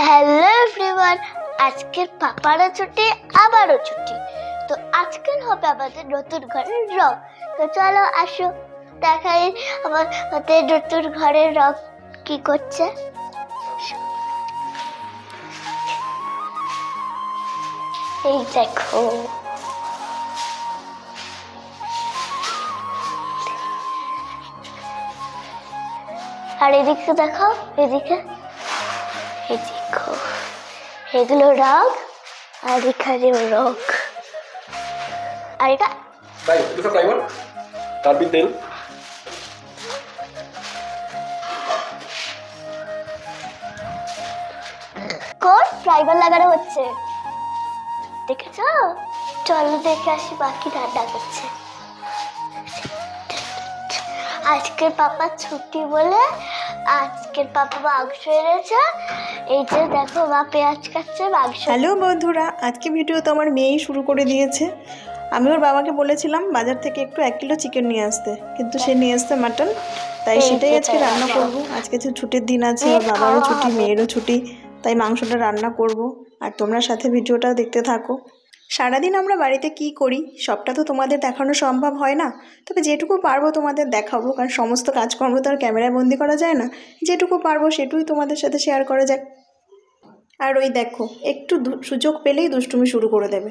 Hello everyone, আজকের পাপারও ছুটি আবারও ছুটি। তো আজকের হবে আমাদের নতুন ঘরের রং। তো চলো আসো দেখাই আমাদের নতুন ঘরের রং কি করছে। এই দেখো, আর এদিকে দেখাও, এদিকে এই দেখো, এগুলো রং আর এখানেও রং। আর এটা কোন ড্রাইভার লাগানো হচ্ছে দেখেছো? চলো দেখে আসি বাকি রান্না করছে। আজকের পাপা ছুটি বলে আজকের পাপা মাংস এনেছে। এই যে দেখো, মা পেঁয়াজ কাটছে মাংস। হ্যালো বন্ধুরা, আজকে ভিডিও তো আমার মেয়েই শুরু করে দিয়েছে। আমি ওর বাবাকে বলেছিলাম বাজার থেকে একটু 1 কিলো চিকেন নিয়ে আসতে, কিন্তু সে নিয়ে আসতে মাটন। তাই সেটাই আজকে রান্না করব। আজকে যে ছুটির দিন আছে, ওর বাবারও ছুটি, মেয়েরও ছুটি, তাই মাংসটা রান্না করব। আর তোমরা সাথে ভিডিওটা দেখতে থাকো। সারাদিন আমরা বাড়িতে কি করি সবটা তো তোমাদের দেখানো সম্ভব হয় না, তবে যেটুকু পারবো তোমাদের দেখাবো, কারণ সমস্ত কাজকর্ম তো আর ক্যামেরায় বন্দি করা যায় না। যেটুকু পারবো সেটুকুই তোমাদের সাথে শেয়ার করা যাক। আর ওই দেখো, একটু সুযোগ পেলেই দুষ্টুমি শুরু করে দেবে।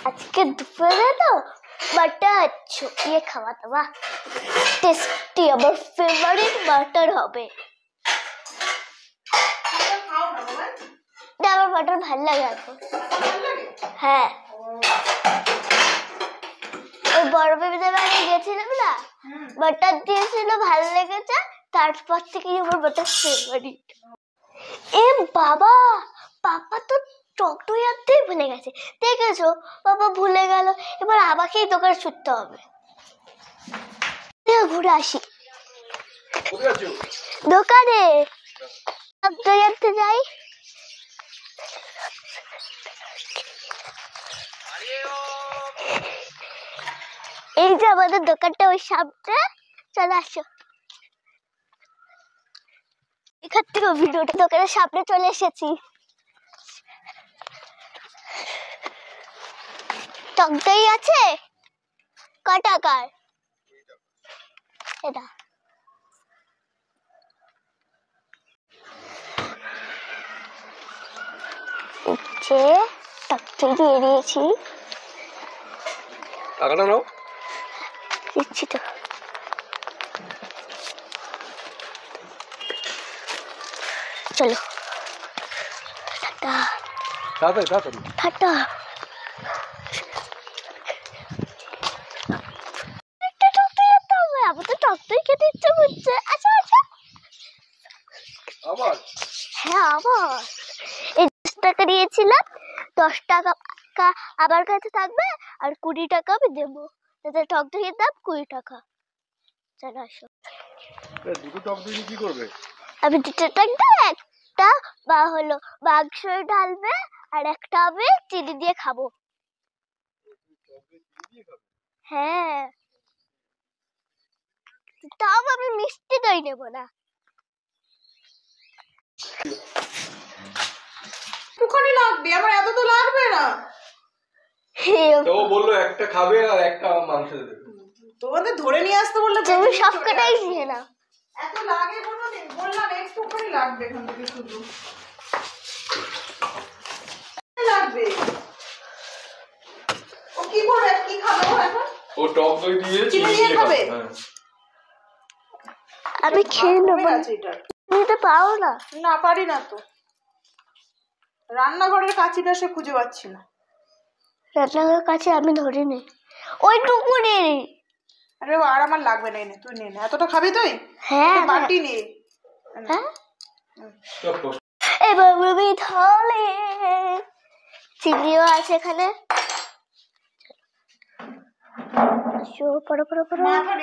আজকে দুপুরে তো বাটার ইয়ে খাওয়া দাওয়া টেস্টি, আমার ফেভারিট বাটার হবে। আমার বাটার ভালো লাগে এখন। হ্যাঁ, ওই বড় বেবিদের বাড়ি গেছিলাম না, বাটার দিয়েছিল, ভালো লেগেছে। তারপর থেকে আমার বাটার ফেভারিট। এ বাবা, পাপা তো টক দই আনতেই ভুলে গেছে। দেখেছো, বাবা ভুলে গেল। এবার আমাকেই দোকানে ছুটতে হবে। ঘুরে আসি দোকানে, টক দই আনতে যাই। এই যে আমাদের দোকানটা, ওই সামনে। চলে আসো, এখান থেকে ভিডিওটা দোকানের সামনে চলে এসেছি। টক দই আছে ক টাকার? এটা টক দই দিয়ে দিয়েছি। টাকাটা নাও, দিচ্ছি তো। চলো টাটা টাটা। আমাদের টক দই খেতে ইচ্ছে করছে। আচ্ছা আচ্ছা, হ্যাঁ আবার এই 10 টাকা দিয়েছিলাম, 10 টাকা আমার কাছে থাকবে, আর 20 টাকা আমি দেবো। তাতে টক দইয়ের দাম 20 টাকা। চলো আসো। দুটো টক দই কি করবে? আমি দুটো টক দই, একটা বা হলো মাংস ঢালবে, আর একটা আমি চিনি দিয়ে খাবো। হ্যাঁ, তাও আমি মিষ্টি দই নেবো না। একটুখানি লাগবে, আমার এত তো লাগবে না। তো বললো একটা খাবে আর একটা মাংস দেবে। তোমাদের ধরে নিয়ে আসতে বললে তুমি সবকটাই নিয়ে নাও। এত লাগে কোনোদিন? বললাম একটুখানি লাগবে, এখান থেকে শুধু লাগবে। ও কি করবে, কি খাবে ও এখন? ও টক দই দিয়ে চিনি দিয়ে খাবে। আমি খেয়ে নেবো। তুমি তো পাও না। না, পারি না তো। রান্নাঘরের কাছিটা সে খুঁজে পাচ্ছি না। রান্নাঘরের কাছে আমি ধরিনি, ওইটুকু নেই। আরে আর আমার লাগবে না, এনে তুই নে। এতটা খাবি তুই? হ্যাঁ, বাটি নে। হ্যাঁ, এবার আমি ধরে। চিনিও আছে এখানে।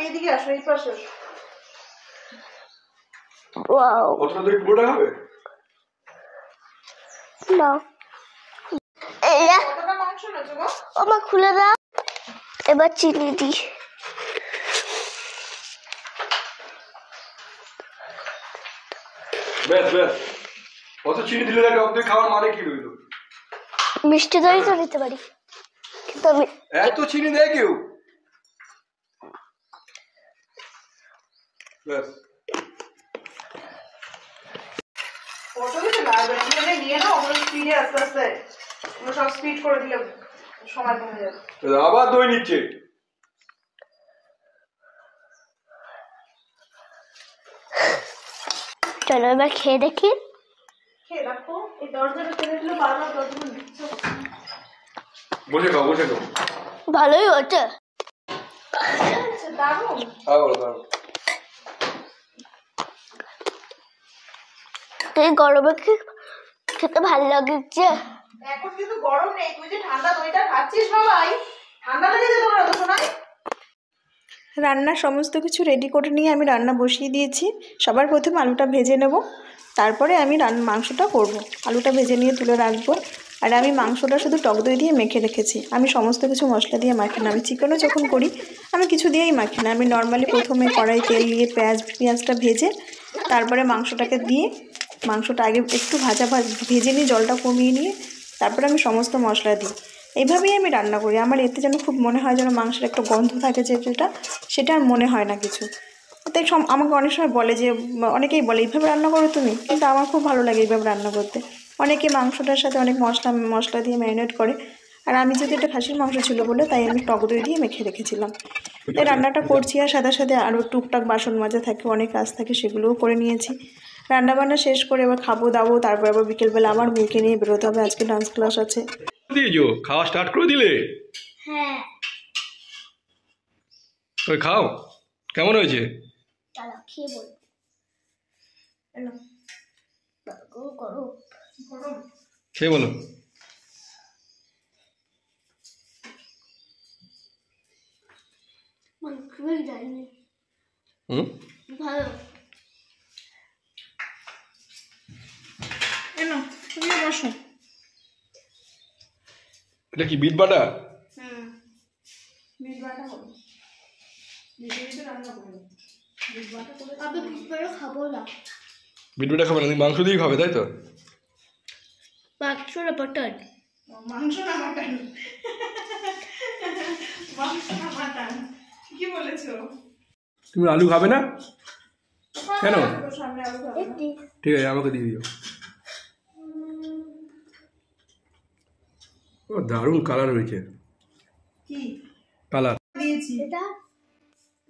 এইদিকে আসো, এই পাশে। ওয়াও, কতটা দই পুরোটা খাবে? নাও। কতটা মাংস নেছো গো? ওমা খুলে দাও। এবার চিনি দিই। বেশ বেশ কত চিনি দিলে টক দই খাওয়ার মানে কি রইল? মিষ্টি দই তো দিতে পারি, কিন্তু আমি এত চিনি দেয় কেউ? বেশ পটল তো লাগবে না, মানে নিয়ে নাও ওগুলো স্পিডে আস্তে আস্তে, ওগুলো সব স্পিড করে দিলে সময় কমে যাবে। আবার দই নিচ্ছে। চলো এবার খেয়ে দেখি। খেয়ে দেখো, এই দরজাটা ছেড়ে দিলে বারবার দরজাটা দিচ্ছে। বসে খাও বসে খাও। ভালোই হচ্ছে, দারুণ। খাও খাও। এই গরমে খেতে ভালো লাগছে। এখন কিন্তু গরম নেই, তুই যে ঠান্ডা দইটা খাচ্ছিস বাবাই, ঠান্ডা লেগে যেতে পারে তো শোনাই। রান্নার সমস্ত কিছু রেডি করে নিয়ে আমি রান্না বসিয়ে দিয়েছি। সবার প্রথমে আলুটা ভেজে নেব, তারপরে আমি মাংসটা করব। আলুটা ভেজে নিয়ে তুলে রাখবো। আর আমি মাংসটা শুধু টক দই দিয়ে মেখে রেখেছি, আমি সমস্ত কিছু মশলা দিয়ে মাখি না। আমি চিকেনও যখন করি আমি কিছু দিয়েই মাখি না। আমি নর্মালি প্রথমে কড়াই তেল দিয়ে পেঁয়াজটা ভেজে তারপরে মাংসটাকে দিয়ে, মাংসটা আগে একটু ভেজে নিয়ে জলটা কমিয়ে নিয়ে তারপরে আমি সমস্ত মশলা দিই। এইভাবেই আমি রান্না করি। আমার এতে যেন খুব মনে হয় যেন মাংসের একটা গন্ধ থাকে, সেটা আর মনে হয় না কিছু। তাই আমাকে অনেক সময় বলে যে, অনেকেই বলে এইভাবে রান্না করো তুমি, কিন্তু আমার খুব ভালো লাগে এইভাবে রান্না করতে। অনেকে মাংসটার সাথে অনেক মশলা দিয়ে ম্যারিনেট করে, আর আমি যদি এটা খাসির মাংস ছিল বলে তাই আমি টক দই দিয়ে মেখে রেখেছিলাম। তাই রান্নাটা করছি, আর সাথে সাথে আরও টুকটাক বাসন মাজা থাকে, অনেক কাজ থাকে, সেগুলোও করে নিয়েছি। রান্নাবান্না শেষ করে এবার খাবো দাবো, তারপর আবার বিকেলবেলা আমার মেয়েকে নিয়ে বেরোতে হবে, আজকে ডান্স ক্লাস আছে। দিয়েছো খাওয়া স্টার্ট করে দিলে? হ্যাঁ ওই খাও, কেমন হয়েছে? চলো খেয়ে বলবো। গরম খেয়ে বলো। মাংসই যায়নি। ভালো। তুমি বসো। এটা কি বিট বাটা? বিট বাটা হবে, রান্না করবো। বিট বাটা করে আমি বিট বাটা খাবো না। বিট বাটা খাবে না, তুমি মাংস দিয়ে খাবে তাই তো? মাংস না মাটন? মাংস না মাটন, মাংস না মাটন কি বলেছো? তুমি আলু খাবে না কেন? সামনে আলু খাবে না? ঠিক আছে আমাকে দিয়ে দিও। ও দারুণ কালার হয়েছে। কি কালার দিয়েছি? এটা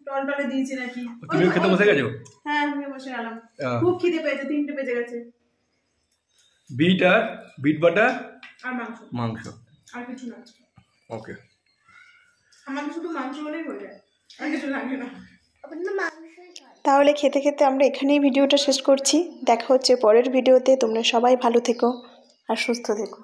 টলটলে দিয়েছি নাকি? তুমিও খেতে বসে গেছো? হ্যাঁ আমি বসে গেলাম, খুব খিদে পেয়েছে, 3টে বেজে গেছে। বিট বাটা আর মাংস, আর কিছু না। ওকে, আমাকে শুধু মাংস হলেই হয়ে যায়, আর কিছু লাগে না। মাংসই তাহলে খেতে খেতে আমরা এখানেই ভিডিওটা শেষ করছি। দেখা হচ্ছে পরের ভিডিওতে। তোমরা সবাই ভালো থেকো আর সুস্থ থেকো।